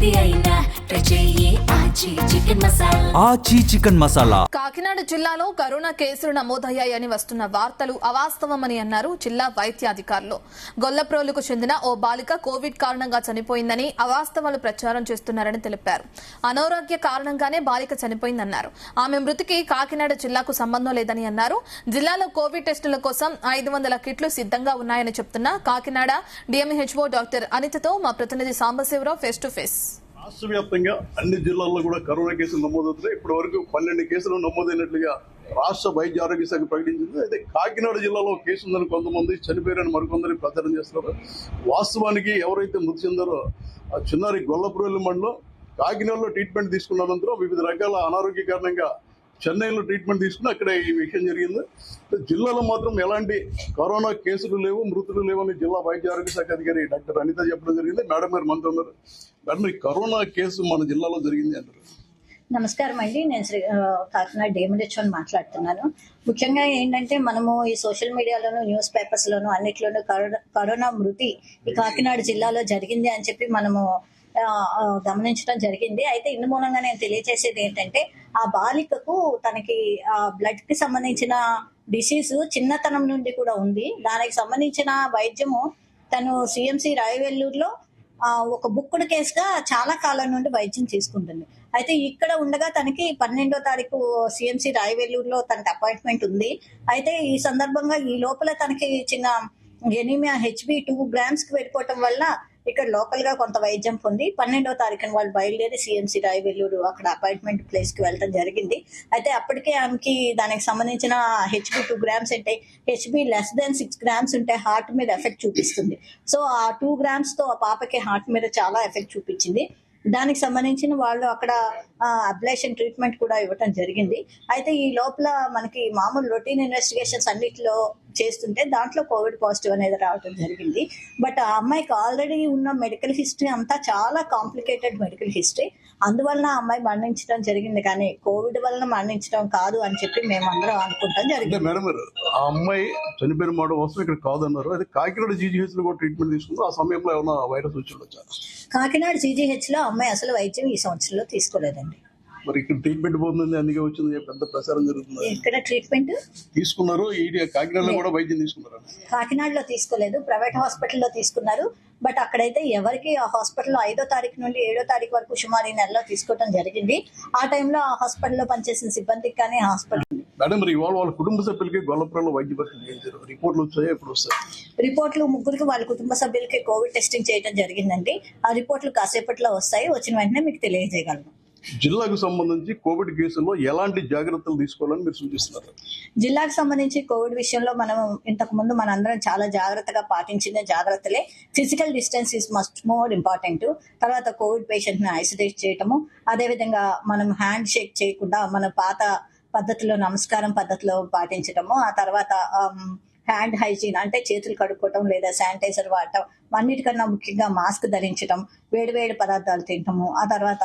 ఏది అయినా ట్రై చెయ్యి ఆచి చికెన్ మసాలా. ఆచి చికెన్ మసాలా. కాకినాడ జిల్లాలో కరోనా కేసులు నమోదయ్యాయని వస్తున్న వార్తలు అవాస్తవమని అన్నారు జిల్లా వైద్యాధికారులు. గొల్లప్రోలుకు చెందిన ఓ బాలిక కోవిడ్ కారణంగా చనిపోయిందని అవాస్తవాలు ప్రచారం చేస్తున్నారని తెలిపారు. అనారోగ్య కారణంగానే బాలిక చనిపోయిందన్నారు. ఆమె మృతికి కాకినాడ జిల్లాకు సంబంధం లేదని అన్నారు. జిల్లాలో కోవిడ్ టెస్టుల కోసం 500 కిట్లు సిద్ధంగా ఉన్నాయని చెప్తున్న కాకినాడ డిఎంహెచ్ఓ డాక్టర్ అనితతో మా ప్రతినిధి సాంబశివరావు ఫేస్ టు ఫేస్. రాష్ట్ర వ్యాప్తంగా అన్ని జిల్లాల్లో కూడా కరోనా కేసులు నమోదవుతున్నాయి. ఇప్పటి వరకు 12 కేసులు నమోదైనట్లుగా రాష్ట్ర వైద్య ఆరోగ్య శాఖ ప్రకటించింది. అయితే కాకినాడ జిల్లాలో కేసు ఉందని కొంతమంది, చనిపోయారని మరికొందరు ప్రచారం చేస్తున్నారు. వాస్తవానికి ఎవరైతే మృతి చెందారో ఆ చిన్నారి గొల్లపురల్లి మండలం కాకినాడలో ట్రీట్మెంట్ తీసుకున్న అనంతరం వివిధ రకాల అనారోగ్య కారణంగా చెన్నైలో ట్రీట్మెంట్ తీసుకుని అక్కడ ఈ విషయం జరిగింది. జిల్లాలో మాత్రం ఎలాంటి కరోనా కేసులు లేవు, మృతులు లేవని జిల్లా వైద్య ఆరోగ్య శాఖ అధికారి డాక్టర్ అనిత చెప్పడం జరిగింది. మేడం గారు మనతో ఉన్నారు. మేడం, ఈ కరోనా కేసు మన జిల్లాలో జరిగింది అంటారు. నమస్కారం అండి, నేను కాకినాడ డిఎంహెచ్ఓ అని మాట్లాడుతున్నాను. ముఖ్యంగా ఏంటంటే మనము ఈ సోషల్ మీడియాలోను, న్యూస్ పేపర్స్ లోను అన్నిట్లోనూ కరోనా మృతి ఈ కాకినాడ జిల్లాలో జరిగింది అని చెప్పి మనము గమనించడం జరిగింది. అయితే ఇందు మూలంగా నేను తెలియజేసేది ఏంటంటే ఆ బాలికకు తనకి బ్లడ్ కి సంబంధించిన డిసీజ్ చిన్నతనం నుండి కూడా ఉంది. దానికి సంబంధించిన వైద్యము తను సిఎంసి రాయవెల్లూరులో ఒక బుక్కుడు కేసుగా చాలా కాలం నుండి వైద్యం తీసుకుంటుంది. అయితే ఇక్కడ ఉండగా తనకి 12వ తారీఖు సిఎంసి రాయవెల్లూరులో తనకి అపాయింట్మెంట్ ఉంది. అయితే ఈ సందర్భంగా ఈ లోపల తనకి చిన్న ఎనీమియా HB 2 grams కి వెళ్ళిపోవటం వల్ల ఇక్కడ లోకల్ గా కొంత వైద్యం పొంది 12వ తారీఖున వాళ్ళు బయలుదేరి సిఎంసి రాయవెల్లూరు అక్కడ అపాయింట్మెంట్ ప్లేస్ కి వెళ్ళడం జరిగింది. అయితే అప్పటికే ఆమెకి దానికి సంబంధించిన HB 2 grams అంటే HB <6 grams ఉంటే హార్ట్ మీద ఎఫెక్ట్ చూపిస్తుంది. సో ఆ 2 grams తో ఆ పాపకి హార్ట్ మీద చాలా ఎఫెక్ట్ చూపించింది. దానికి సంబంధించిన వాళ్ళు అక్కడ అబ్లేషన్ ట్రీట్మెంట్ కూడా ఇవ్వటం జరిగింది. అయితే ఈ లోపల మనకి మామూలు రొటీన్ ఇన్వెస్టిగేషన్స్ అన్నిటిలో చేస్తుంటే దాంట్లో కోవిడ్ పాజిటివ్ అనేది రావడం జరిగింది. బట్ ఆ అమ్మాయికి ఆల్రెడీ ఉన్న మెడికల్ హిస్టరీ అంతా చాలా కాంప్లికేటెడ్ మెడికల్ హిస్టరీ. అందువలన ఆ అమ్మాయి మరణించడం జరిగింది, కానీ కోవిడ్ వలన మరణించడం కాదు అని చెప్పి మేము అందరం అనుకుంటాం జరిగింది. మేడం గారు, ఆ అమ్మాయి చనిపోయిన మాట వస్తూ ఇక్కడ కాదన్నారు. అయితే కాకినాడ జీజీహెచ్ లో కూడా ట్రీట్మెంట్ తీసుకుందో ఆ సమయంలో ఏమైనా వైరస్ వచ్చి ఉండొచ్చా? కాకినాడ జీజీహెచ్ లో అమ్మాయి అసలు వైద్యం ఈ సంవత్సరంలో తీసుకోలేదండి. మరి ఇక్కడ ట్రీట్మెంట్ పోతుంది, అందుకే వచ్చింది పెద్ద ప్రచారం జరుగుతుంది. ఇక్కడ ట్రీట్మెంట్ తీసుకున్నారు, కాకినాడలో కూడా వైద్యం తీసుకున్నారు. కాకినాడలో తీసుకోలేదు, ప్రైవేట్ హాస్పిటల్లో తీసుకున్నారు. బట్ అక్కడైతే ఎవరికి ఆ హాస్పిటల్లో 5వ తారీఖు నుండి 7వ తారీఖు వరకు సుమారు ఈ నెలలో తీసుకోవడం జరిగింది. ఆ టైంలో ఆ హాస్పిటల్లో పనిచేసిన సిబ్బందికి కానీ హాస్పిటల్ మేడం, మరి ఇవాళ వాళ్ళ కుటుంబ సభ్యులకి గొల్లపురంలో వైద్య పరీక్షలు చేయించారు. రిపోర్ట్లు వచ్చాయి, ఎప్పుడు వస్తాయి? రిపోర్ట్లు ముగ్గురికి వాళ్ళ కుటుంబ సభ్యులకి కోవిడ్ టెస్టింగ్ చేయడం జరిగిందండి. ఆ రిపోర్ట్లు కాసేపట్లో వస్తాయి, వచ్చిన వెంటనే మీకు తెలియజేయగలను. జిల్లాకు సంబంధించి కోవిడ్ కేసుల్లో ఎలాంటి జాగ్రత్తలు తీసుకోవాలని మీరు సూచిస్తున్నారు? జిల్లాకు సంబంధించి కోవిడ్ విషయంలో మనం ఇంతకు ముందు మనందరం చాలా జాగ్రత్తగా పాటించిన జాగ్రత్తలే physical distance is must more important. తర్వాత కోవిడ్ పేషెంట్ ని ఐసోలేట్ చేయటము, అదేవిధంగా మనం హ్యాండ్ షేక్ చేయకుండా మన పాత పద్ధతిలో నమస్కారం పద్ధతిలో పాటించటము, ఆ తర్వాత హ్యాండ్ హైజీన్ అంటే చేతులు కడుక్కోవటం లేదా శానిటైజర్ వాడటం, అన్నిటికన్నా ముఖ్యంగా మాస్క్ ధరించడం, వేడివేడి పదార్థాలు తినటము, ఆ తర్వాత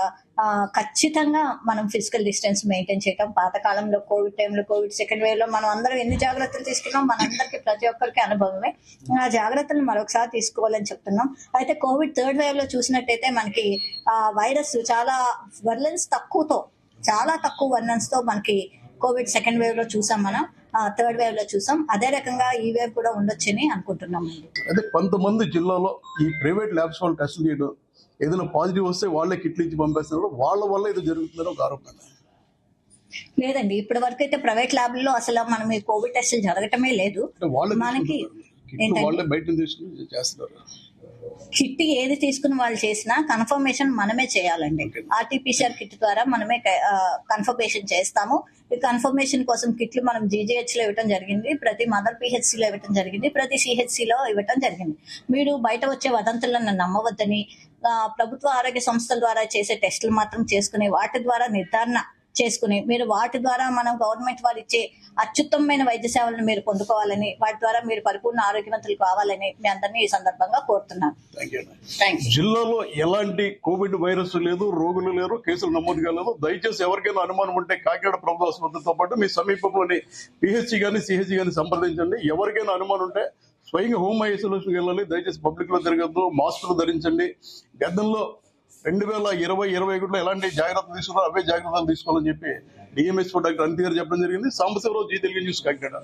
ఖచ్చితంగా మనం ఫిజికల్ డిస్టెన్స్ మెయింటైన్ చేయటం. పాతకాలంలో కోవిడ్ టైంలో, కోవిడ్ సెకండ్ వేవ్ లో మనం అందరం ఎన్ని జాగ్రత్తలు తీసుకున్నాం మనందరికీ ప్రతి ఒక్కరికి అనుభవమే. ఆ జాగ్రత్తలు మరొకసారి తీసుకోవాలని చెప్తున్నాం. అయితే కోవిడ్ థర్డ్ వేవ్ లో చూసినట్టయితే మనకి వైరస్ చాలా వర్లెన్స్ తక్కువతో, చాలా తక్కువ వర్లెన్స్ తో మనకి కోవిడ్ సెకండ్ వేవ్ లో చూసాం, మనం థర్డ్ వేవ్ లో చూసాం. అదే రకంగా ఈ వేవ్ కూడా ఉండొచ్చని అనుకుంటున్నాం. అయితే కొంతమంది జిల్లాలో ఈ ప్రైవేట్ ల్యాబ్స్ వాళ్ళు టెస్టులు చేయడం, ఏదైనా పాజిటివ్ వస్తే వాళ్ళే కిట్లు ఇచ్చి పంపేస్తున్నారు, వాళ్ళ వల్ల ఇది జరుగుతుందని ఒక ఆరోపణ. లేదండి, ఇప్పటి వరకు అయితే ప్రైవేట్ ల్యాబ్లలో అసలు మనం ఈ కోవిడ్ టెస్టులు జరగటమే లేదు. మనకి వాళ్ళే బయట తీసుకుని చేస్తున్నారు. కిట్ ఏది తీసుకుని వాళ్ళు చేసినా కన్ఫర్మేషన్ మనమే చేయాలండి. RT-PCR కిట్ ద్వారా మనమే కన్ఫర్మేషన్ చేస్తాము. ఈ కన్ఫర్మేషన్ కోసం కిట్లు మనం GGH లో ఇవ్వడం జరిగింది, ప్రతి మదర్ PHC లో ఇవ్వడం జరిగింది, ప్రతి CHC లో ఇవ్వడం జరిగింది. మీరు బయట వచ్చే వదంతులను నమ్మవద్దని, ప్రభుత్వ ఆరోగ్య సంస్థల ద్వారా చేసే టెస్టులు మాత్రం చేసుకుని వాటి ద్వారా నిర్ధారణ చేసుకుని మీరు వాటి ద్వారా మనం గవర్నమెంట్ వారు ఇచ్చే అత్యుత్తమమైన వైద్య సేవలను మీరు పొందుకోవాలని, వాటి ద్వారా మీరు పరిపూర్ణ ఆరోగ్యవంతులు కావాలని మీ అందరినీ ఈ సందర్భంగా కోరుతున్నాను. జిల్లాలో ఎలాంటి కోవిడ్ వైరస్ లేదు, రోగులు లేరు, కేసులు నమోదు కాలేదు. దయచేసి ఎవరికైనా అనుమానం ఉంటే కాకినాడ ప్రభుత్వ ఆసుపత్రితో పాటు మీ సమీపంలోని PHC గానీ CHC గానీ సంప్రదించండి. ఎవరికైనా అనుమానం ఉంటే స్వయంగా హోమ్ ఐసోలేషన్ వెళ్ళాలి. దయచేసి పబ్లిక్ లో తిరగద్దు, మాస్కులు ధరించండి. గతంలో 2020-21లో ఎలాంటి జాగ్రత్తలు తీసుకున్నారో అవే జాగ్రత్తలు తీసుకోవాలని చెప్పి డిఎంఎస్ఓ డాక్టర్ అనిత గారు చెప్పడం జరిగింది. Sambasivarao, Zee Telugu news, Kakinada.